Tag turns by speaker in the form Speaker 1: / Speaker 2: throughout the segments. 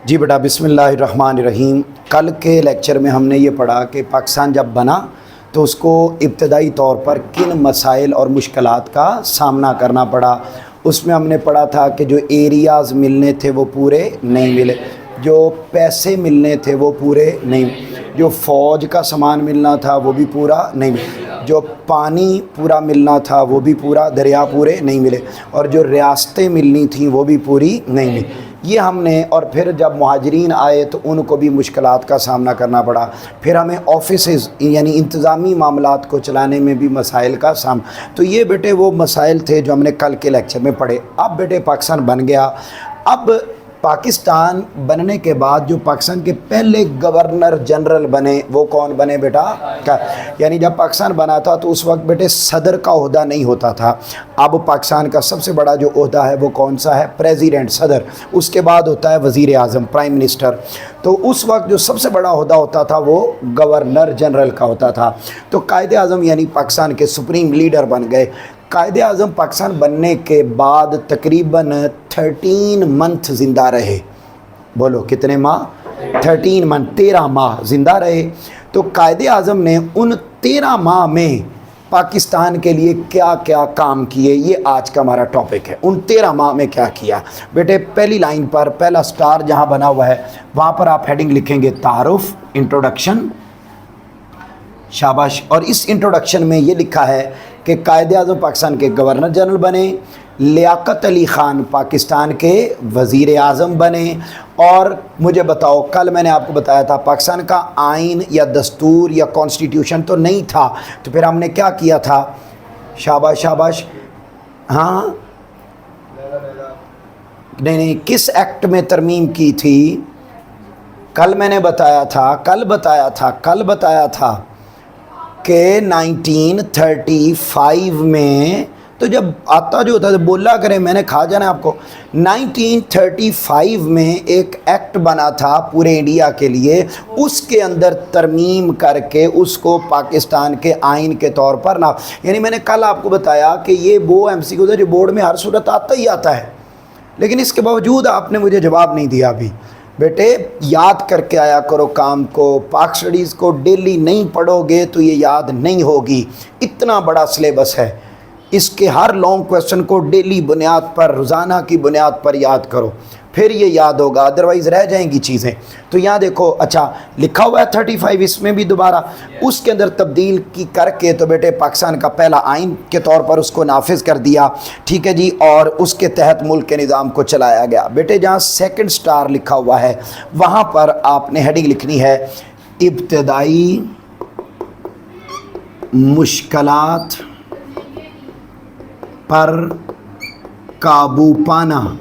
Speaker 1: جی بیٹا बिस्मिल्लाहिर्रहमानिर्रहीम। कल के लेक्चर में हमने ये पढ़ा कि पाकिस्तान जब बना तो उसको इब्तदाई तौर पर किन मसाइल और मुश्किलात का सामना करना पड़ा। उसमें हमने पढ़ा था कि जो एरियाज़ मिलने थे वो पूरे नहीं मिले, जो पैसे मिलने थे वो पूरे नहीं, जो फ़ौज का सामान मिलना था वो भी पूरा नहीं मिला, जो पानी पूरा मिलना था वो भी पूरा, दरिया पूरे नहीं मिले, और जो रियासतें मिलनी थी वो भी पूरी नहीं मिली। ये हमने, और फिर जब मुहाजिरीन आए तो उनको भी मुश्किलात का सामना करना पड़ा। फिर हमें ऑफिसेज़ यानी इंतज़ामी मामलात को चलाने में भी मसाइल का सामना। तो ये बेटे वो मसाइल थे जो हमने कल के लेक्चर में पढ़े। अब बेटे पाकिस्तान बन गया। अब पाकिस्तान बनने के बाद जो पाकिस्तान के पहले गवर्नर जनरल बने वो कौन बने बेटा? क्या यानी जब पाकिस्तान बना था तो उस वक्त बेटे सदर का ओहदा नहीं होता था। अब पाकिस्तान का सबसे बड़ा जो ओहदा है वो कौन सा है? प्रेसिडेंट, सदर। उसके बाद होता है वज़ीर आज़म, प्राइम मिनिस्टर। तो उस वक्त जो सबसे बड़ा ओहदा होता था वो गवर्नर जनरल का होता था। तो कायदे आज़म यानी पाकिस्तान के सुप्रीम लीडर बन गए। कायदे आज़म पाकिस्तान बनने के बाद तकरीबन 13 मंथ ज़िंदा रहे। बोलो कितने माह? 13 मंथ, 13 माह ज़िंदा रहे। तो कायदे आज़म ने उन 13 माह में पाकिस्तान के लिए क्या क्या काम किए, ये आज का हमारा टॉपिक है। उन 13 माह में क्या किया बेटे? पहली लाइन पर पहला स्टार जहाँ बना हुआ है वहाँ पर आप हेडिंग लिखेंगे तारुफ, इंट्रोडक्शन। शाबाश। और इस इंट्रोडक्शन में ये लिखा है कि कायदे आज़म पाकिस्तान के गवर्नर जनरल बने, लियाकत अली ख़ान पाकिस्तान के वज़ीर आज़म बने। और मुझे बताओ, कल मैंने आपको बताया था पाकिस्तान का आइन या दस्तूर या कॉन्स्टिट्यूशन तो नहीं था, तो फिर हमने क्या किया था? शाबाश शाबाश। हाँ नहीं, किस एक्ट में तरमीम की थी? कल मैंने बताया था कि 1935 में, तो जब आता जो होता है बोला करें, मैंने कहा जाना आपको। 1935 में एक एक्ट बना था पूरे इंडिया के लिए, उसके अंदर तरमीम करके उसको पाकिस्तान के आइन के तौर पर ना, यानी मैंने कल आपको बताया कि ये वो एमसीक्यू था जो बोर्ड में हर सूरत आता ही आता है, लेकिन इसके बावजूद आपने मुझे जवाब नहीं दिया। अभी बेटे याद करके आया करो काम को। पाक स्टडीज़ को डेली नहीं पढ़ोगे तो ये याद नहीं होगी। इतना बड़ा सिलेबस है, इसके हर लॉन्ग क्वेश्चन को डेली बुनियाद पर, रोज़ाना की बुनियाद पर याद करो, फिर ये याद होगा, अदरवाइज़ रह जाएंगी चीज़ें। तो यहाँ देखो, अच्छा लिखा हुआ है 35, इसमें भी दोबारा उसके अंदर तब्दील की करके तो बेटे पाकिस्तान का पहला आइन के तौर पर उसको नाफिज कर दिया, ठीक है जी। और उसके तहत मुल्क के निज़ाम को चलाया गया। बेटे जहाँ सेकंड स्टार लिखा हुआ है वहाँ पर आपने हेडिंग लिखनी है इब्तदाई मुश्किलात पर काबू पाना।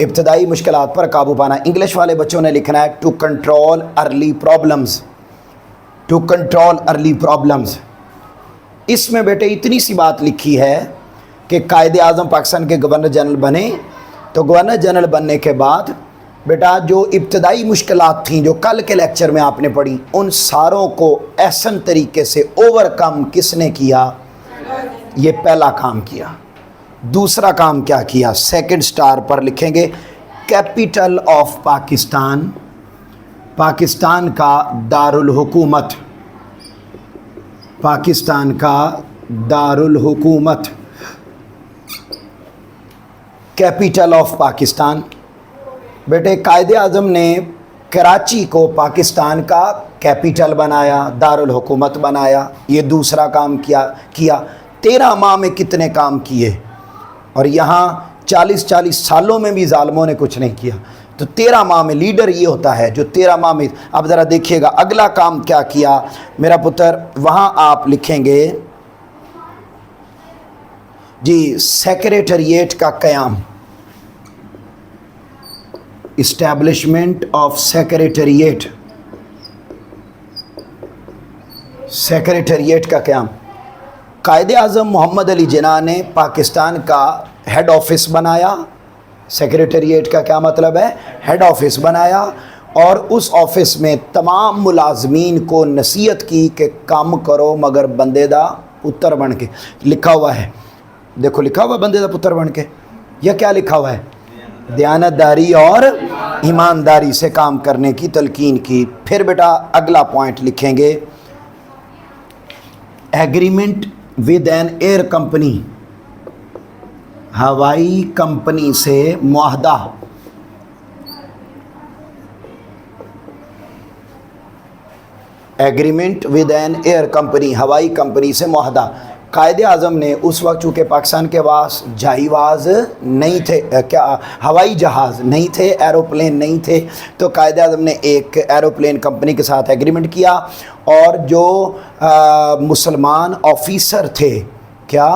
Speaker 1: इब्तदाई मुश्किलात पर काबू पाना। इंग्लिश वाले बच्चों ने लिखना है to control early problems, to control early problems. इसमें बेटे इतनी सी बात लिखी है कि कायदे आज़म पाकिस्तान के गवर्नर जनरल बने, तो गवर्नर जनरल बनने के बाद बेटा जो इब्तदाई मुश्किलात थीं जो कल के लेक्चर में आपने पढ़ी, उन सारों को ऐसन तरीके से ओवरकम किसने किया? ये पहला काम किया। दूसरा काम क्या किया? सेकंड स्टार पर लिखेंगे कैपिटल ऑफ पाकिस्तान, पाकिस्तान का दारुल हुकूमत, पाकिस्तान का दारुल हुकूमत, कैपिटल ऑफ पाकिस्तान। बेटे कायदे आज़म ने कराची को पाकिस्तान का कैपिटल बनाया, दारुल हुकूमत बनाया। ये दूसरा काम किया। 13 माह में कितने काम किए? और यहाँ 40 सालों में भी जालिमों ने कुछ नहीं किया। तो 13 माह में लीडर ये होता है जो 13 माह में। अब ज़रा देखिएगा अगला काम क्या किया मेरा पुत्र, वहाँ आप लिखेंगे जी सेक्रेटेरिएट का क़याम, इस्टेब्लिशमेंट ऑफ सेक्रेटेरिएट, सेक्रेटेरिएट का क़याम। कायदे आज़म मोहम्मद अली जिन्ना ने पाकिस्तान का हेड ऑफिस बनाया। सेक्रेटेरिएट का क्या मतलब है? हेड ऑफिस बनाया। और उस ऑफिस में तमाम मुलाजमीन को नसीहत की कि काम करो मगर बंदे दा पुत्र बन के। लिखा हुआ है, देखो लिखा हुआ बंदे दा पुत्र बन के, यह क्या लिखा हुआ है? दयानतदारी और ईमानदारी से काम करने की तलकीन की। फिर बेटा अगला पॉइंट लिखेंगे, agreement with an air company, हवाई कंपनी से मुआहदा। Agreement with an air company, हवाई कंपनी से मुआहदा। कायदे आज़म ने उस वक्त चूँकि पाकिस्तान के पास जहाज़ नहीं थे, क्या हवाई जहाज़ नहीं थे, एरोप्लेन नहीं थे, तो कायदे आज़म ने एक एरोप्लेन कंपनी के साथ एग्रीमेंट किया और जो मुसलमान ऑफिसर थे, क्या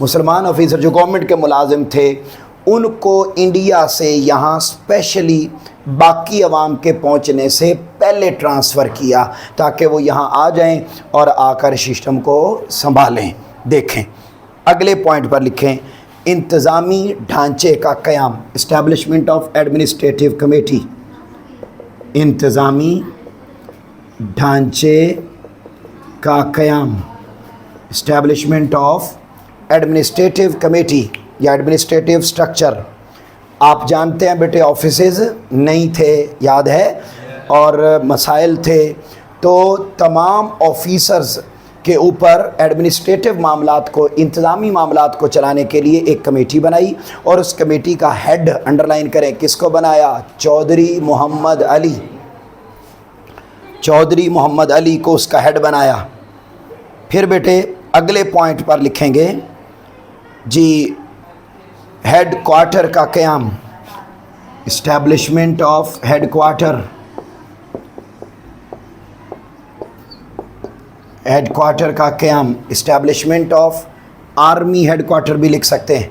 Speaker 1: मुसलमान ऑफिसर जो गवर्नमेंट के मुलाजिम थे, उनको इंडिया से यहाँ स्पेशली बाकी अवाम के पहुँचने से पहले ट्रांसफ़र किया ताकि वो यहाँ आ जाएं और आकर सिस्टम को संभालें। देखें अगले पॉइंट पर लिखें, इंतज़ामी ढांचे का क़याम, इस्टेब्लिशमेंट ऑफ एडमिनिस्ट्रेटिव कमेटी, इंतज़ामी ढांचे का क़याम, इस्टेब्लिशमेंट ऑफ एडमिनिस्ट्रेटिव कमेटी या एडमिनिस्ट्रेटिव स्ट्रक्चर। आप जानते हैं बेटे ऑफिसेज़ नहीं थे, याद है, और मसाइल थे, तो तमाम ऑफिसर्स के ऊपर एडमिनिस्ट्रेटिव मामलात को, इंतज़ामी मामलात को चलाने के लिए एक कमेटी बनाई और उस कमेटी का हेड, अंडरलाइन करें, किसको बनाया? चौधरी मोहम्मद अली, चौधरी मोहम्मद अली को उसका हेड बनाया। फिर बेटे अगले पॉइंट पर लिखेंगे जी, हेड क्वार्टर का क़याम, establishment of headquarter, headquarter का क़याम, establishment of army headquarter भी लिख सकते हैं,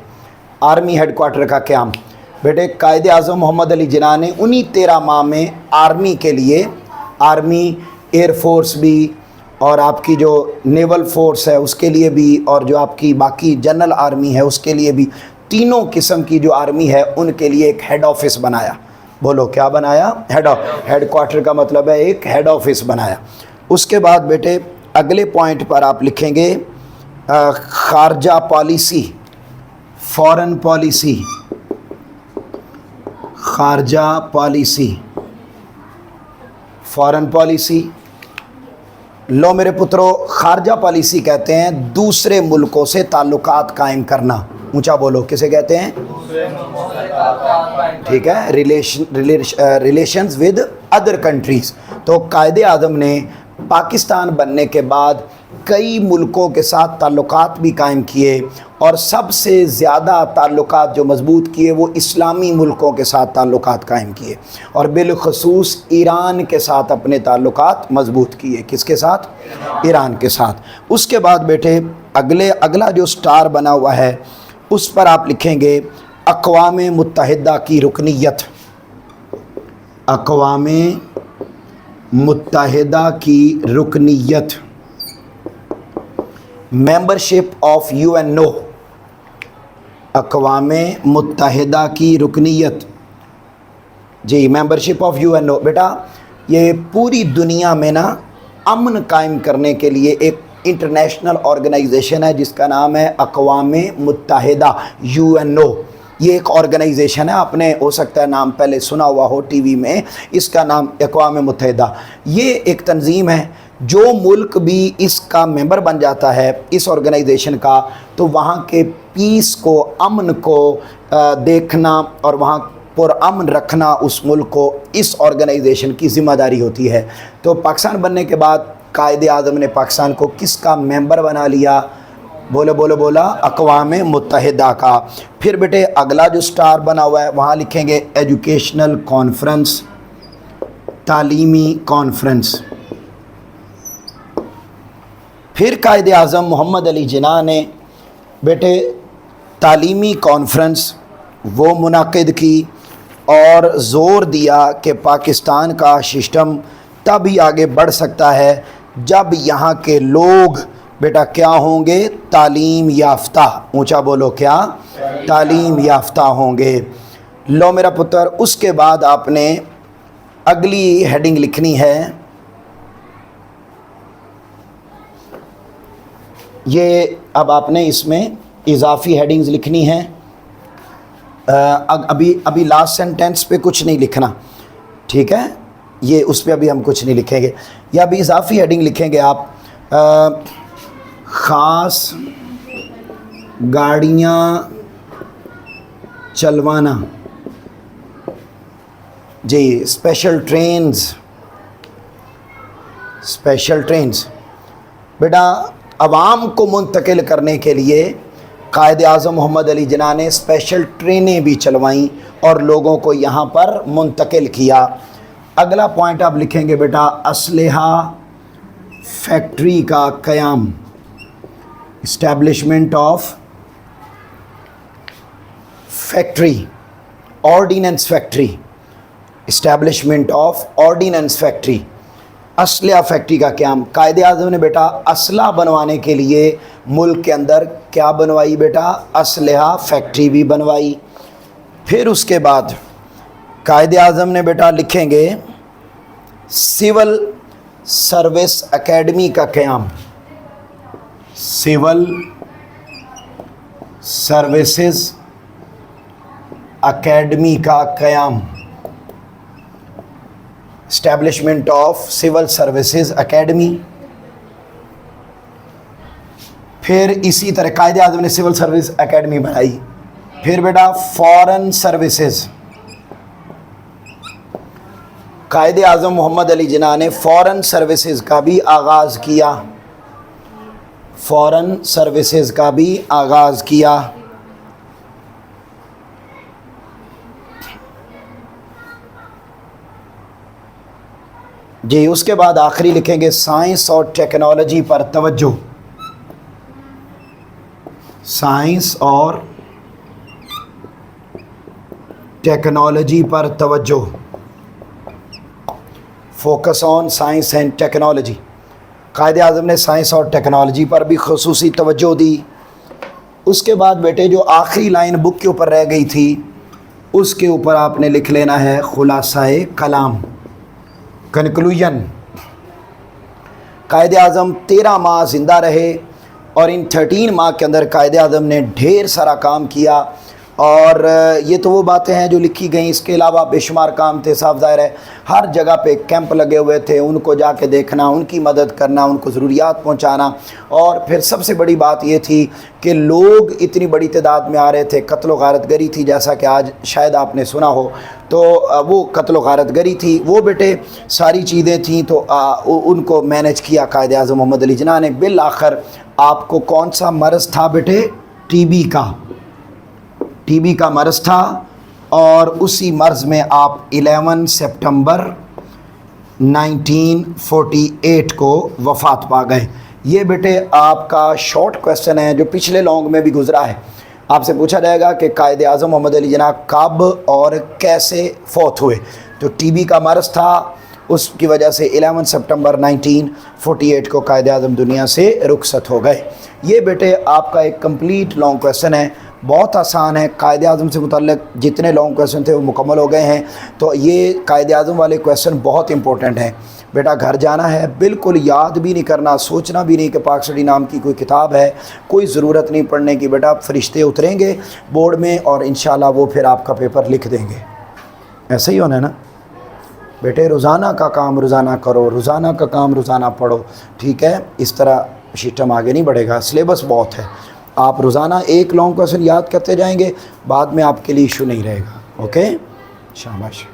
Speaker 1: आर्मी हेड क्वार्टर का क़याम। बेटे कायदे आज़म मोहम्मद अली जिन्ना ने उन्हीं 13 माह में आर्मी के लिए, आर्मी, एयर फोर्स भी और आपकी जो नेवल फोर्स है उसके लिए भी, और जो आपकी बाकी जनरल आर्मी है उसके लिए भी, तीनों किस्म की जो आर्मी है उनके लिए एक हेड ऑफिस बनाया। बोलो क्या बनाया? हेड क्वार्टर का मतलब है एक हेड ऑफिस बनाया। उसके बाद बेटे अगले पॉइंट पर आप लिखेंगे खारजा पॉलिसी, फॉरेन पॉलिसी, खारजा पॉलिसी, फॉरेन पॉलिसी। लो मेरे पुत्रों, खारजा पॉलिसी कहते हैं दूसरे मुल्कों से ताल्लुकात कायम करना। ऊंचा बोलो, किसे कहते हैं? ठीक है, रिलेशंस विद अदर कंट्रीज़। तो कायदे आज़म ने पाकिस्तान बनने के बाद कई मुल्कों के साथ ताल्लुकात भी कायम किए और सबसे ज़्यादा ताल्लुकात जो मज़बूत किए वो इस्लामी मुल्कों के साथ ताल्लुकात कायम किए और बिलखसूस ईरान के साथ अपने ताल्लुकात मज़बूत किए। किसके साथ? ईरान के साथ। उसके बाद बेटे अगला जो स्टार बना हुआ है उस पर आप लिखेंगे अक़वाम मुत्तहिदा की रुकनीयत, अक़वाम मुत्तहिदा की रुकनीयत, मेंबरशिप ऑफ UNO, अक़वाम मुत्तहिदा की रुकनीयत जी, मेंबरशिप ऑफ UNO। बेटा ये पूरी दुनिया में ना अमन कायम करने के लिए एक इंटरनेशनल ऑर्गेनाइजेशन है जिसका नाम है अक़वाम मुत्तहिदा, UNO। ये एक ऑर्गेनाइजेशन है, आपने हो सकता है नाम पहले सुना हुआ हो टीवी में, इसका नाम अक़वाम मुत्तहिदा। ये एक तंजीम है, जो मुल्क भी इसका मेंबर बन जाता है इस ऑर्गेनाइजेशन का, तो वहाँ के पीस को, अमन को देखना और वहाँ पुरअमन रखना उस मुल्क को इस ऑर्गेनाइजेशन की ज़िम्मेदारी होती है। तो पाकिस्तान बनने के बाद कायदे आज़म ने पाकिस्तान को किसका मेंबर बना लिया? बोला अक़वाम मुत्तहिदा का। फिर बेटे अगला जो स्टार बना हुआ है वहाँ लिखेंगे एजुकेशनल कॉन्फ्रेंस, तालीमी कॉन्फ्रेंस। फिर कायदे आज़म मोहम्मद अली जिन्ना ने बेटे तालीमी कॉन्फ्रेंस वो मुनाकिद की और ज़ोर दिया कि पाकिस्तान का सिस्टम तब ही आगे बढ़ सकता है जब यहाँ के लोग बेटा क्या होंगे? तालीम याफ्ता। ऊंचा बोलो, क्या? तालीम याफ्ता होंगे। लो मेरा पुत्र, उसके बाद आपने अगली हेडिंग लिखनी है, ये अब आपने इसमें इजाफी हेडिंग्स लिखनी हैं। ابھی لاسٹ سینٹینس پہ کچھ نہیں لکھنا، ٹھیک ہے، یہ اس پہ ابھی ہم کچھ نہیں لکھیں گے، یا ابھی اضافی ہیڈنگ لکھیں گے آپ، خاص گاڑیاں چلوانا، جی اسپیشل ٹرینز بیٹا عوام کو منتقل کرنے کے لیے قائد اعظم محمد علی جناح نے اسپیشل ٹرینیں بھی چلوائیں اور لوگوں کو یہاں پر منتقل کیا۔ اگلا پوائنٹ آپ لکھیں گے بیٹا اسلحہ فیکٹری کا قیام، establishment of factory, ordnance factory, establishment of ordnance factory, اسلحہ فیکٹری کا قیام۔ قائد اعظم نے بیٹا اسلحہ بنوانے کے لیے ملک کے اندر کیا بنوائی بیٹا؟ اسلحہ فیکٹری بھی بنوائی۔ پھر اس کے بعد قائد اعظم نے بیٹا لکھیں گے سول سروس اکیڈمی کا قیام، سول سروسز اکیڈمی کا قیام، establishment of civil services academy. پھر اسی طرح قائد اعظم نے سول سروس اکیڈمی بنائی۔ پھر بیٹا فارن سروسز، قائد اعظم محمد علی جناح نے فارن سروسز کا بھی آغاز کیا، فارن سروسز کا بھی آغاز کیا۔ جی اس کے بعد آخری لکھیں گے سائنس اور ٹیکنالوجی پر توجہ، سائنس اور ٹیکنالوجی پر توجہ، focus on science and technology. Quaid Azam نے سائنس اور ٹیکنالوجی پر بھی خصوصی توجہ دی۔ اس کے بعد بیٹے جو آخری لائن بک کے اوپر رہ گئی تھی اس کے اوپر آپ نے لکھ لینا ہے خلاصہ کلام، کنکلوژن۔ قائد اعظم 13 ماہ زندہ رہے اور ان 13 ماہ کے اندر قائد اعظم نے ڈھیر سارا کام کیا، اور یہ تو وہ باتیں ہیں جو لکھی گئیں، اس کے علاوہ بے شمار کام تھے، صاف ظاہر ہے ہر جگہ پہ کیمپ لگے ہوئے تھے، ان کو جا کے دیکھنا، ان کی مدد کرنا، ان کو ضروریات پہنچانا، اور پھر سب سے بڑی بات یہ تھی کہ لوگ اتنی بڑی تعداد میں آ رہے تھے، قتل و غارت گری تھی، جیسا کہ آج شاید آپ نے سنا ہو، تو وہ قتل و غارت گری تھی، وہ بیٹے ساری چیزیں تھیں، تو ان کو مینیج کیا قائد اعظم محمد علی جناح نے۔ بالآخر آپ کو کون سا مرض تھا بیٹے؟ ٹی بی کا مرض تھا، اور اسی مرض میں آپ 11 سپٹمبر 1948 کو وفات پا گئے۔ یہ بیٹے آپ کا شارٹ کویسچن ہے جو پچھلے لانگ میں بھی گزرا ہے۔ آپ سے پوچھا جائے گا کہ قائد اعظم محمد علی جناح کب اور کیسے فوت ہوئے، تو ٹی بی کا مرض تھا، اس کی وجہ سے 11 سپٹمبر 1948 کو قائد اعظم دنیا سے رخصت ہو گئے۔ یہ بیٹے آپ کا ایک کمپلیٹ لانگ کویسچن ہے، بہت آسان ہے۔ قائد اعظم سے متعلق جتنے لانگ کویسچن تھے وہ مکمل ہو گئے ہیں، تو یہ قائد اعظم والے کویسچن بہت امپورٹنٹ ہیں۔ بیٹا گھر جانا ہے، بالکل یاد بھی نہیں کرنا، سوچنا بھی نہیں کہ پاک اسٹڈی نام کی کوئی کتاب ہے، کوئی ضرورت نہیں پڑھنے کی۔ بیٹا فرشتے اتریں گے بورڈ میں اور انشاءاللہ وہ پھر آپ کا پیپر لکھ دیں گے۔ ایسا ہی ہونا ہے نا بیٹے؟ روزانہ کا کام روزانہ کرو، روزانہ کا کام روزانہ پڑھو، ٹھیک ہے؟ اس طرح سسٹم آگے نہیں بڑھے گا، سلیبس بہت ہے، آپ روزانہ ایک لانگ کویسچن یاد کرتے جائیں گے، بعد میں آپ کے لیے ایشو نہیں رہے گا۔ اوکے، شاباش۔